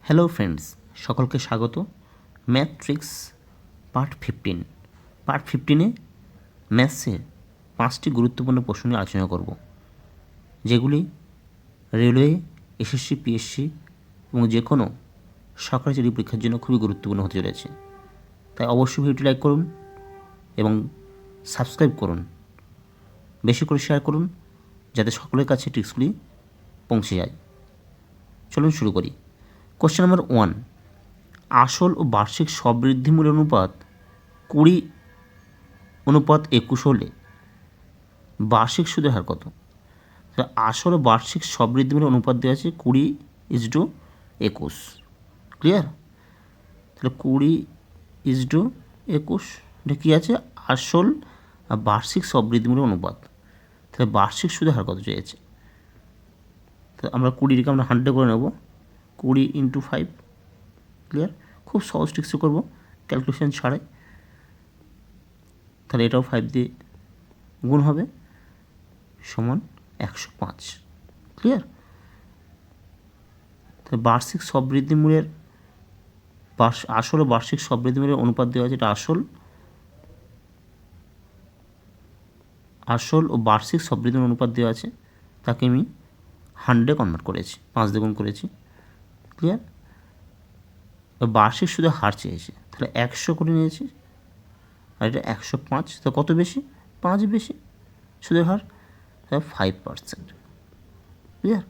Hello friends, সকলকে স্বাগত। Math tricks part 15 ম্যাথসের 5টি গুরুত্বপূর্ণ প্রশ্ন নিয়ে আলোচনা করব, যেগুলি রেলওয়ে, এসএসসি, পিএসসি এবং যে কোনো সরকারি চাকরি পরীক্ষার জন্য খুবই গুরুত্বপূর্ণ হতে চলেছে। তাই অবশ্যই ভিডিওটি লাইক করুন এবং সাবস্ক্রাইব করুন, বেশি করে শেয়ার করুন, যাতে সকলের কাছে ট্রিক্সগুলি পৌঁছে যায়। চলুন শুরু করি। কোশ্চেন নাম্বার 1, আসল ও বার্ষিক সবৃদ্ধিমূলের অনুপাত 20:21 হলে বার্ষিক সুদের হার কত? আসল ও বার্ষিক সবৃদ্ধিমূলের অনুপাত দেওয়া আছে 20:21। ক্লিয়ার? তাহলে 20:21 এটা কী আছে? আসল আর বার্ষিক সবৃদ্ধিমূলের অনুপাত। তাহলে বার্ষিক সুদের হার কত চেয়েছে? তাহলে আমরা 20কে আমরা 100 করে নেব, 20 × 5। ক্লিয়ার? খুব সহজ ট্রিক্সে করব, ক্যালকুলেশন ছাড়াই। তাহলে এটাও 5 দিয়ে গুণ হবে, সমান 105। ক্লিয়ার? তাহলে বার্ষিক সবৃদ্ধিমূলের আসল ও বার্ষিক সবৃদ্ধিমূলের অনুপাত দেওয়া আছে। এটা আসল ও বার্ষিক সবৃদ্ধিমূলের অনুপাত দেওয়া আছে, তাকে আমি 100 কনভার্ট করেছি, 5 দিয়ে গুণ করেছি। ক্লিয়ার? বার্ষিক সুদের হার চেয়েছে, তাহলে 100 করে নিয়েছি, আর এটা 105। তো কত বেশি? 5 বেশি সুদের হার, তাহলে 5%। Clear?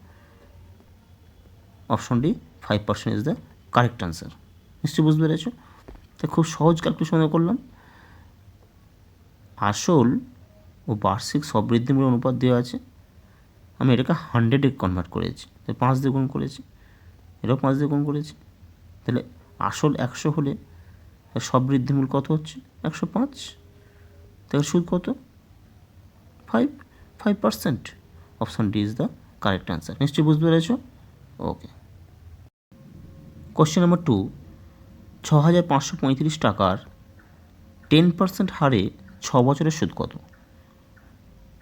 Option D, 5% is the correct answer. নিশ্চয়ই বুঝতে পেরেছ? তো খুব সহজ ক্যালকুলেশন করলাম। আসল ও বার্ষিক সবৃদ্ধিমূলক অনুপাত দেওয়া আছে, আমি এটাকে 100-এ কনভার্ট করেছি, তাহলে 5 দিয়ে গুণ করেছি, এটাও 5 দিয়ে গুণ করেছি। তাহলে আসল 100 হলে সবৃদ্ধিমূল কত হচ্ছে? 105। তাহলে সুদ কত? 5%। Option D is the correct answer. নিশ্চয়ই বুঝতে পেরেছ? ওকে। কোশ্চেন নাম্বার 2, 6,535 টাকার 10% হারে 6 বছরের সুদ কত?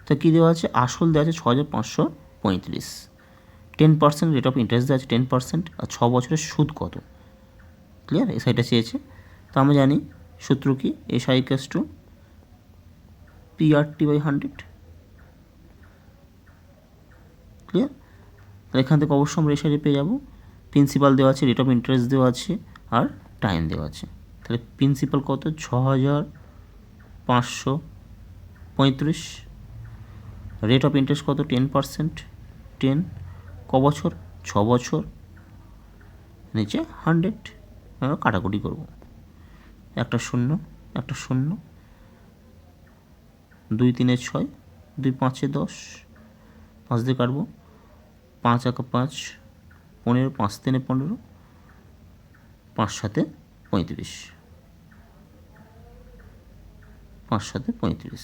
তো কী দেওয়া আছে? আসল দেওয়া আছে 6,535, 10% রেট অফ ইন্টারেস্ট দেওয়া আছে 10%, আর 6 বছরের সুদ কত? ক্লিয়ার? এই সাইডটা চেয়েছে। তো আমরা জানি সূত্র কি, SI = PRT/100। ক্লিয়ার? তাহলে এখান থেকে অবশ্যই আমরা SI পেয়ে যাব। প্রিন্সিপাল দেওয়া আছে, রেট অফ ইন্টারেস্ট দেওয়া আছে, আর টাইম দেওয়া আছে। তাহলে প্রিন্সিপাল কত? 6,535। রেট অফ ইন্টারেস্ট কত? 10%, 10। ক বছর? 6 বছর। নিচে 100, আমরা কাটাকুটি করব। একটা শূন্য, একটা শূন্য, 2 3 6, 2 5 10, 5 দিয়ে কাটবো, 5 1 5, 15, 5 3 15, 5 7 35, 5 7 35।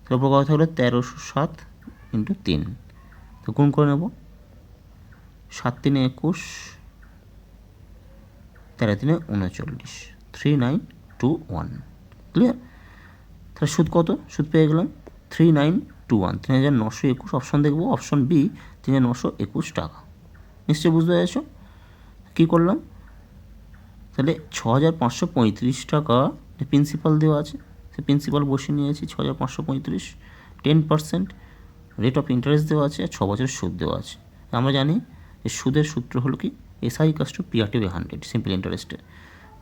তার উপর কথা থাকলে 1307 × 3। তো গুণ করে নেব, 7 3 21, 13 3 39, 3921। ক্লিয়ার? তাহলে সুদ কত? সুদ পেয়ে গেলাম 3921, 3921। অপশন দেখব, অপশন বি, 3921 টাকা। নিশ্চয়ই বুঝতে পেরেছ? কী করলাম? তাহলে 6,535 টাকা প্রিন্সিপাল দেওয়া আছে, সে প্রিন্সিপাল বসে নিয়েছি 6,535, 10% রেট অফ ইন্টারেস্ট দেওয়া আছে, আর 6 বছরের সুদ দেওয়া আছে। আমরা জানি যে সুদের সূত্র হলো কি, SI = PRT/100, সিম্পল ইন্টারেস্টে।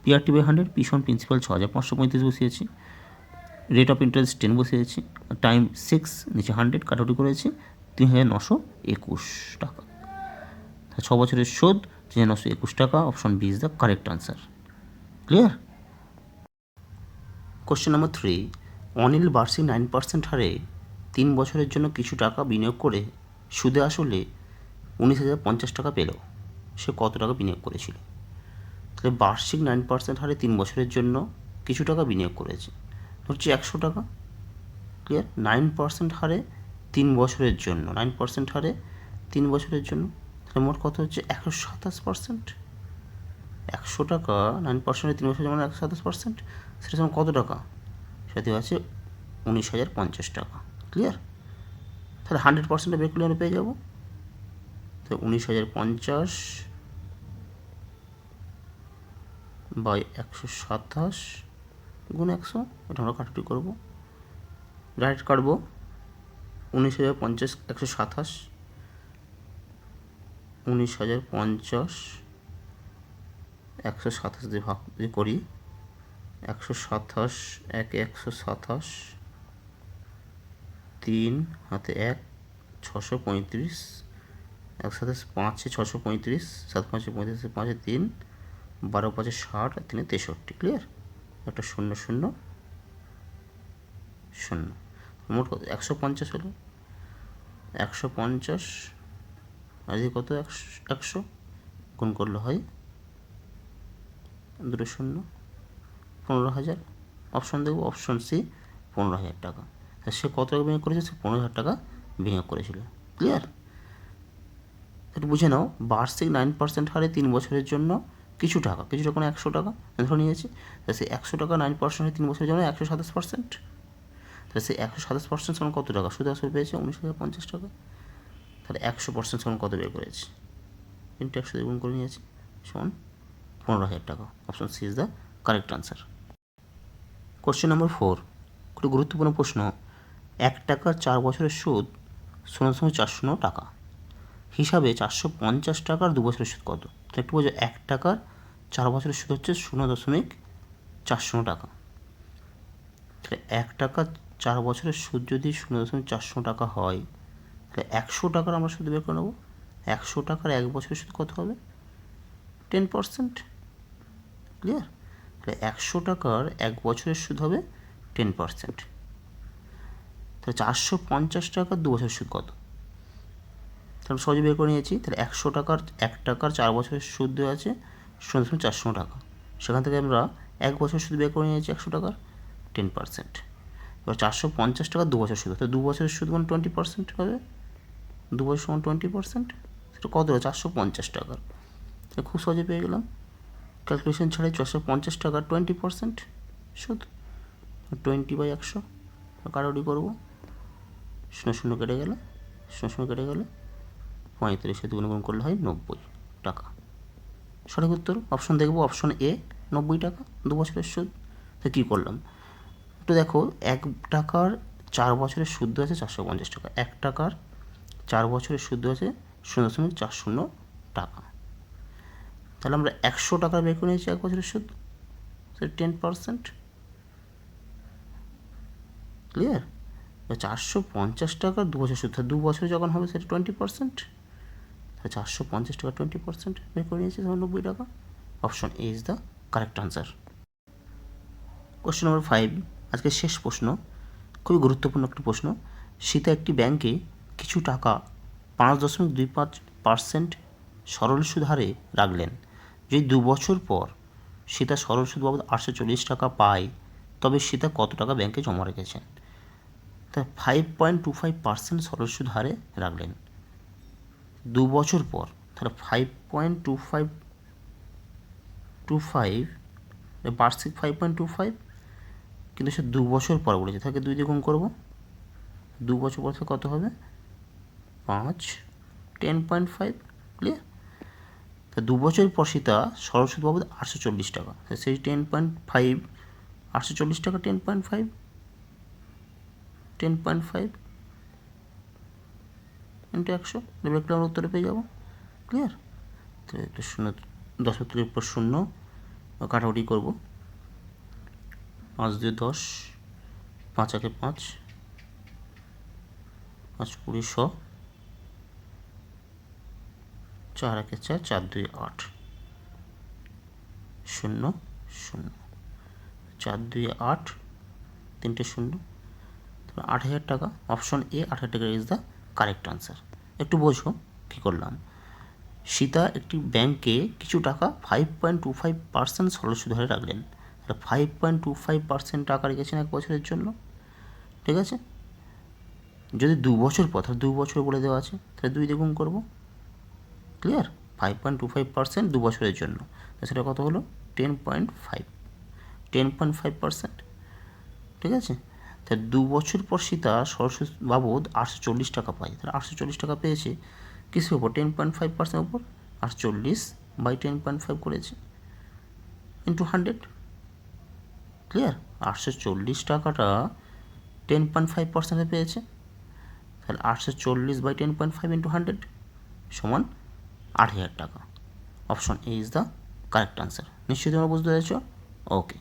PRT/100, পিছন প্রিন্সিপাল 6,535 বসিয়েছি, রেট অফ ইন্টারেস্ট 10 বসিয়েছি, টাইম 6, নিচে 100 কাটাকুটি করেছি, 3,921 টাকা। 6 বছরের সুদ 3,921 টাকা। Option B is the correct answer. Clear? Question number 3, Anil বার্ষিক 9% হারে 3 বছরের জন্য কিছু টাকা বিনিয়োগ করে সুদে আসলে 19,050 টাকা পেল। সে কত টাকা বিনিয়োগ করেছিল? তাহলে বার্ষিক 9% হারে 3 বছরের জন্য কিছু টাকা বিনিয়োগ করেছে, হচ্ছে 100 টাকা। ক্লিয়ার? 9% হারে 3 বছরের জন্য, 9% হারে 3 বছরের জন্য, তাহলে মোট কত হচ্ছে? 127%। 100 টাকা 9%, 3 বছরের জন্য 127%, সেটা সমান কত টাকা? সেটা আছে 19,050 টাকা। ক্লিয়ার? তাহলে 100% বের করলে আমরা পেয়ে যাবো। তো 19,050 বাই 127 গুণ 100, এটা আমরা কাটাকুটি করবো, ডাইরেক্ট কাটবো। 19,050 127, 19,050 127 দিয়ে ভাগ যদি করি, 127 একে 127, 3 হাতে 1 635, 1 সাথে 5 635, 7 5 35, 5 3, 12 5 60, 3 63, ক্লিয়ার। একটা 0 0 0, মোট কত 150 হলো। 150 আর এদিকে কত 100 গুণ করলে হয় 2 0, 15,000। অপশন দেখবো, অপশন সি 15,000 টাকা। সে কত টাকা বিনিয়োগ করেছে? সে 15,000 টাকা বিনিয়োগ করেছিল, ক্লিয়ার। একটু বুঝে নাও, বার্ষিক 9% হারে 3 বছরের জন্য কিছু টাকা 100 টাকা ধরে নিয়েছি। তাহলে সে 100 টাকা 9% হারে 3 বছরের জন্য 127%। তাহলে সে 127% সমান কত টাকা? সুদ আসল পেয়েছে 19,050 টাকা। তাহলে 100% সমান কত বের করেছি? ইন্টু 100 দিয়ে গুণ করে নিয়েছি, সমান 15,000 টাকা। Option C is the correct answer. Question number 4, একটু গুরুত্বপূর্ণ প্রশ্ন। 1 টাকার 4 বছরের সুদ 0.4 টাকা হিসাবে 450 টাকার 2 বছরের সুদ কত? তাহলে একটু বোঝো, 1 টাকার 4 বছরের সুদ হচ্ছে 0.40 টাকা। তাহলে 1 টাকা 4 বছরের সুদ যদি 0.40 টাকা হয়, তাহলে 100 টাকার আমরা সুদ বের করে নেবো। 100 টাকার 1 বছরের সুদ কত হবে? 10%, ক্লিয়ার। তাহলে 100 টাকার 1 বছরের সুদ হবে 10%। তাহলে 450 টাকার 2 বছরের সুদ কত? তাহলে সহজে বের করে নিয়েছি। তাহলে 100 টাকার 1 টাকার 4 বছরের সুদ দেওয়া আছে 0.4 টাকা, সেখান থেকে আমরা 1 বছরের সুদ বের করে নিয়েছি 100 টাকার 10%। এবার 450 টাকার 2 বছর সুদ, তো 2 বছরের সুদ মানে 20% হবে। 2 বছর সমান 20%, সেটা কত হলো? 450 টাকার। তাহলে খুব সহজে পেয়ে গেলাম, ক্যালকুলেশন ছাড়াই 450 টাকার 20% সুদ, 20/100 কাটাকুটি করবো, 0 0 কেটে গেলে, 0 0 কেটে গেলে 35 গুণ করলে হয় 90 টাকা। সঠিক উত্তর অপশন দেখবো, অপশন এ 90 টাকা 2 বছরের সুদ। তো কী করলাম একটু দেখো, 1 টাকার 4 বছরের সুদ আছে 450 টাকা, 1 টাকার 4 বছরের সুদ আছে 0.40 টাকা। তাহলে আমরা 100 টাকা বের করে নিয়েছি 1 বছরের সুদ, সেটা 10%, ক্লিয়ার। 450 টাকার 2 বছর সুদ, 2 বছরে যখন হবে সেটা 20%, তাহলে 450 টাকা 20% বের করে নিয়েছি, তখন 90 টাকা। Option A is the correct answer. Question নম্বর 5, আজকের শেষ প্রশ্ন, খুবই গুরুত্বপূর্ণ একটি প্রশ্ন। সীতা একটি ব্যাংকে কিছু টাকা 5.25% সরল সুদ হারে রাখলেন। যদি 2 বছর পর সীতা সরল সুদ বাবদ 840 টাকা পায়, তবে সীতা কত টাকা ব্যাংকে জমা রেখেছেন? তা 5.25% সরল সুদ হারে রাখলেন 2 বছর পর, তাহলে 5.25 বার্ষিক 5.25, কিন্তু সে 2 বছর পর বলেছে, তাকে 2 দিয়ে গুণ করবো, 2 বছর পর থেকে কত হবে? 5, 10.5, ক্লিয়ার। তা 2 বছর পর সীতা সরল সুদ বাবদ 840 টাকা, সেই 10.5 840 টাকা 10.5 ইন্টু 100, দেখলে আমরা উত্তরে পেয়ে যাবো, ক্লিয়ার। তো একটু 0 10 উত্তরের পর 0 কাটাকুটি করবো, 5 2 10, 5 1 5, 5 20 100, 4 1 4, 4 2 8, 0 0, 4 2 8, 3টে 0, 8,000 টাকা। অপশন এ 8,000 টাকা ইজ দ্য কারেক্ট আনসার। একটু বোঝো কী করলাম। সীতা একটি ব্যাংকে কিছু টাকা 5.25% সরল সুদ হারে রাখলেন, তাহলে 5.25% টাকা রেখেছেন 1 বছরের জন্য, ঠিক আছে। যদি 2 বছর পর, তাহলে 2 বছর বলে দেওয়া আছে, তাহলে 2 দিয়ে গুণ করবো, ক্লিয়ার। 5.25% 2 বছরের জন্য, সেটা কত হলো? 10.5%, ঠিক আছে। তাহলে 2 বছর পর সীতা সরল সুদ বাবদ 840 টাকা পায়, তাহলে 840 টাকা পেয়েছে কিসের ওপর? 10.5% ওপর, 840/10.5 করেছে, ইন্টু 100, ক্লিয়ার? 840 টাকাটা 10.5% পেয়েছে, তাহলে 840/10.5 ইন্টু 100 সমান 8,000 টাকা। Option A is the correct answer. নিশ্চয়ই তোমরা বুঝতে পেরেছ? ওকে।